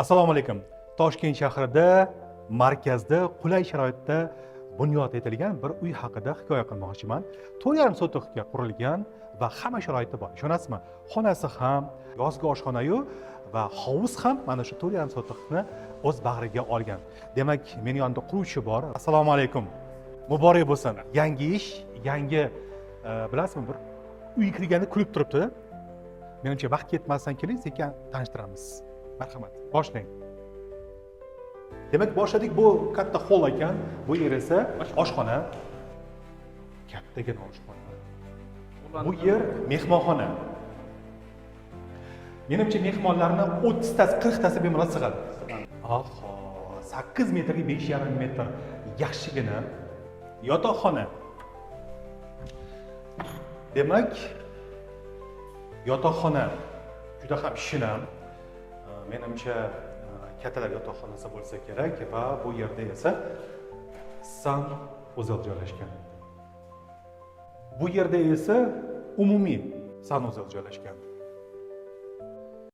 Assalomu alaykum. Toshkent shahrida markazda qulay sharoitda bunyod etilgan bir uy haqida hikoya qilmoqchiman. 4,5 sotixga qurilgan va hamma sharoiti bor. Ishonasizmi? Xonasi ham, yozgi oshxona-yu va hovuz ham mana shu 4,5 sotixni o'z bag'riga olgan. Demak, meni yonimda quruvchi bor. Assalomu alaykum. Muborak bo'lsin. Yangi ish, yangi bilasizmi, bir uy kirganda kulib turibdi. Menimcha vaqt ketmasdan keling, sekin tanishtiramiz. Marhamat, boshlang. Demak, boshladik. Bu katta hol ekan. Bu yer esa oshxona. Kattagina oshxona. Bu yer mehmonxona. Menimcha mehmonlarni 30 tasi, 40 tasi bemalol sig'adi. Oho, 8 metrga 5,5 metr yaxshigina yotoqxona. Demak, yotoqxona juda ham shinam. Menimcha kattalar yotoqxonasi bo'lsa kerak va bu yerda esa sanuzel joylashgan. Bu yerda esa umumiy sanuzel joylashgan.